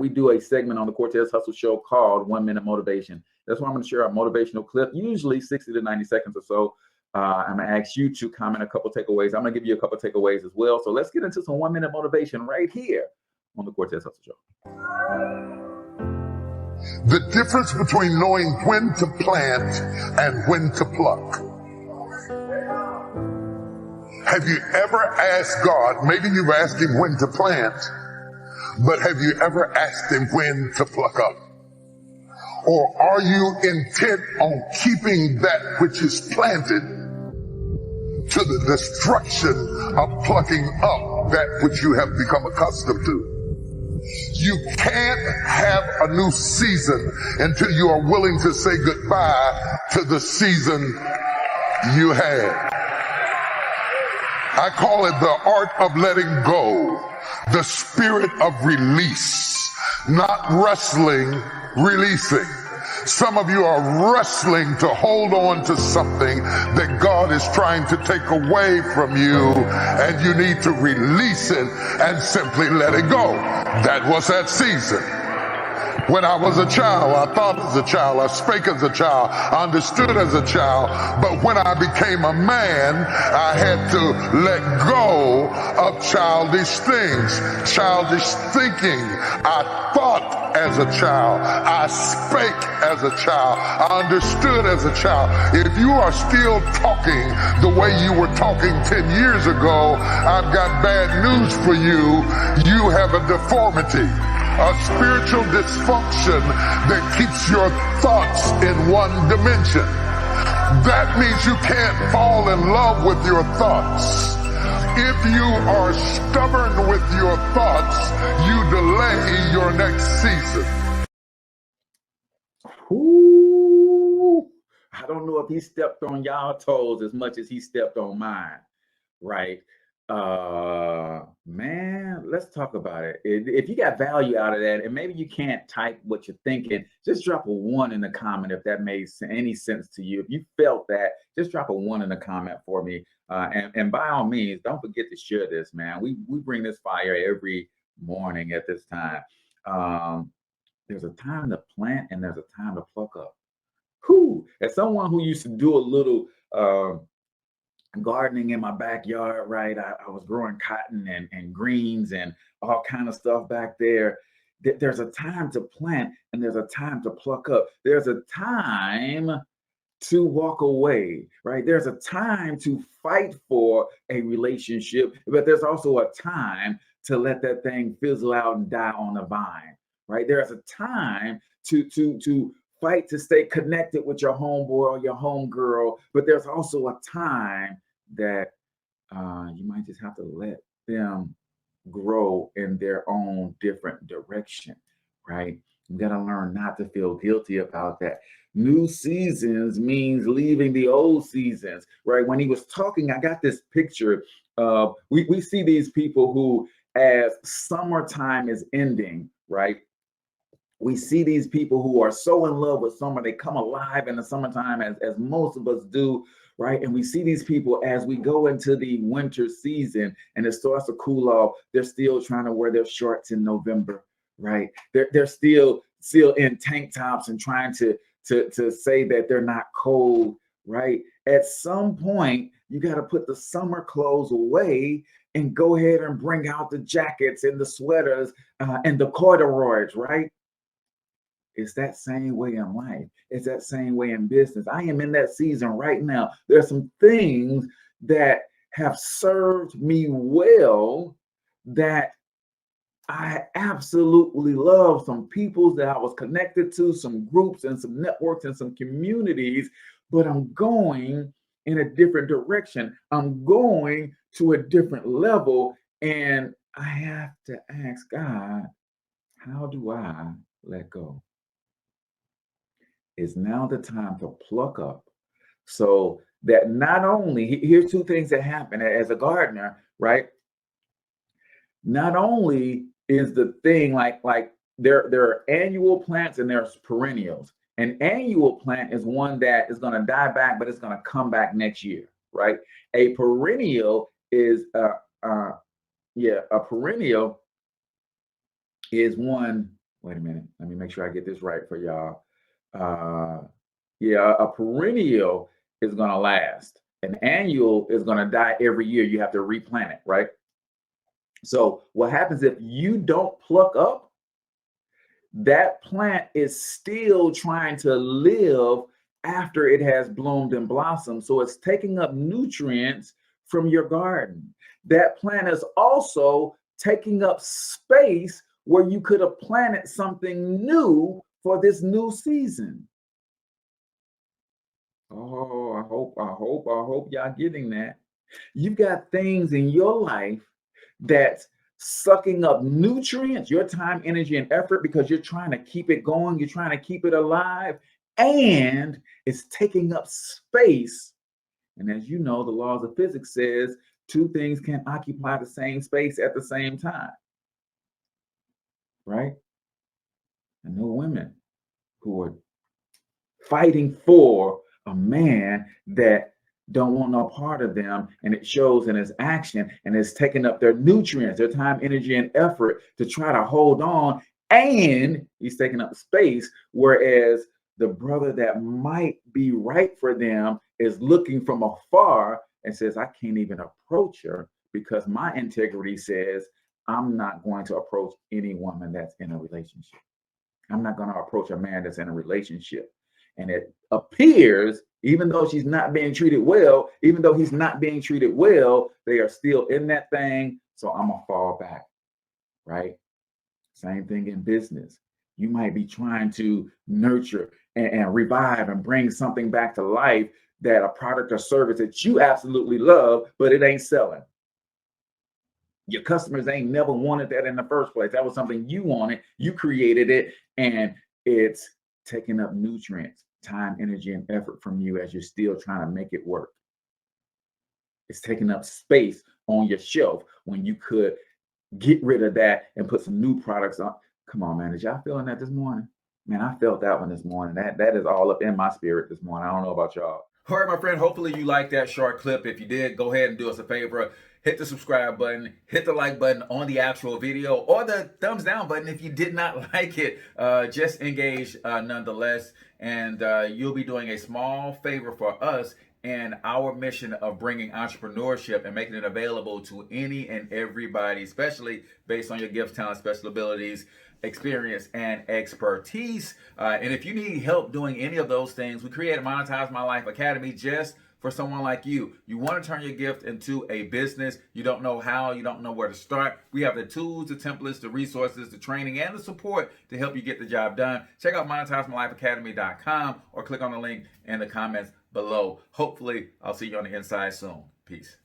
we do a segment on the Cortez Hustle Show called 1 Minute Motivation. That's why I'm going to share a motivational clip, usually 60 to 90 seconds or so. I'm going to ask you to comment a couple takeaways. I'm going to give you a couple takeaways as well. So let's get into some 1 minute motivation right here on the Cortez Hustle Show. The difference between knowing when to plant and when to pluck. Have you ever asked God, maybe you've asked him when to plant, but have you ever asked him when to pluck up? Or are you intent on keeping that which is planted to the destruction of plucking up that which you have become accustomed to? You can't have a new season until you are willing to say goodbye to the season you had. I call it the art of letting go, the spirit of release, not wrestling, releasing. Some of you are wrestling to hold on to something that God is trying to take away from you, and you need to release it and simply let it go. That was that season. When I was a child, I thought as a child, I spake as a child, I understood as a child, but when I became a man, I had to let go of childish things, childish thinking. I thought as a child, I spake as a child, I understood as a child. If you are still talking the way you were talking 10 years ago, I've got bad news for you. You have a deformity, a spiritual dysfunction that keeps your thoughts in one dimension. That means you can't fall in love with your thoughts. If you are stubborn with your thoughts, you delay your next season. Ooh, I don't know if he stepped on y'all toes as much as he stepped on mine, right? Man, let's talk about it. If you got value out of that, and maybe you can't type what you're thinking, just drop a 1 in the comment if that made any sense to you. If you felt that, just drop a 1 in the comment for me. And by all means, don't forget to share this, man. We bring this fire every morning at this time. There's a time to plant and there's a time to pluck up. Whew. As someone who used to do a little gardening in my backyard, right? I was growing cotton and greens and all kind of stuff back there. There's a time to plant and there's a time to pluck up. There's a time to walk away, right? There's a time to fight for a relationship, but there's also a time to let that thing fizzle out and die on the vine, right? There's a time to fight to stay connected with your homeboy or your homegirl, but there's also a time that you might just have to let them grow in their own different direction, right? You got to learn not to feel guilty about that. New seasons means leaving the old seasons, right? When he was talking, I got this picture of, we see these people who, as summertime is ending, right? We see these people who are so in love with summer, they come alive in the summertime as most of us do, right? And we see these people as we go into the winter season and it starts to cool off, they're still trying to wear their shorts in November, right? They're still in tank tops and trying to say that they're not cold, right? At some point, you got to put the summer clothes away and go ahead and bring out the jackets and the sweaters and the corduroys, right? It's that same way in life. It's that same way in business. I am in that season right now. There's some things that have served me well that I absolutely love. Some people that I was connected to, some groups and some networks and some communities, but I'm going in a different direction. I'm going to a different level, and I have to ask God, how do I let go? Is now the time to pluck up, so that not only, here's two things that happen as a gardener, right? Not only is the thing like there are annual plants and there's perennials. An annual plant is one that is going to die back, but it's going to come back next year, right? A perennial is a perennial is one. Wait a minute. Let me make sure I get this right for y'all. Yeah, a perennial is going to last. An annual is going to die every year. You have to replant it, right? So what happens if you don't pluck up? That plant is still trying to live after it has bloomed and blossomed. So it's taking up nutrients from your garden. That plant is also taking up space where you could have planted something new for this new season. Oh, I hope y'all getting that. You've got things in your life that's sucking up nutrients, your time, energy, and effort because you're trying to keep it going, you're trying to keep it alive, and it's taking up space. And as you know, the laws of physics says two things can occupy the same space at the same time, right? I know women who are fighting for a man that don't want no part of them, and it shows in his action, and it's taking up their nutrients, their time, energy, and effort to try to hold on, and he's taking up space, whereas the brother that might be right for them is looking from afar and says, I can't even approach her because my integrity says I'm not going to approach any woman that's in a relationship. I'm not going to approach a man that's in a relationship. And it appears, even though she's not being treated well, even though he's not being treated well, they are still in that thing. So I'm going to fall back, right? Same thing in business. You might be trying to nurture and revive and bring something back to life, that a product or service that you absolutely love, but it ain't selling. Your customers ain't never wanted that in the first place. That was something you wanted, you created it, and it's taking up nutrients, time, energy, and effort from you as you're still trying to make it work. It's taking up space on your shelf when you could get rid of that and put some new products on. Come on, man. Is y'all feeling that this morning? Man, I felt that one this morning. That is all up in my spirit this morning. I don't know about y'all. All right, my friend. Hopefully you liked that short clip. If you did, go ahead and do us a favor. Hit the subscribe button, hit the like button on the actual video, or the thumbs down button if you did not like it. Just engage nonetheless, and you'll be doing a small favor for us and our mission of bringing entrepreneurship and making it available to any and everybody, especially based on your gifts, talents, special abilities, experience, and expertise. And if you need help doing any of those things, we created Monetize My Life Academy just for someone like you. You want to turn your gift into a business. You don't know how, you don't know where to start. We have the tools, the templates, the resources, the training, and the support to help you get the job done. Check out monetizemylifeacademy.com or click on the link in the comments below. Hopefully, I'll see you on the inside soon. Peace.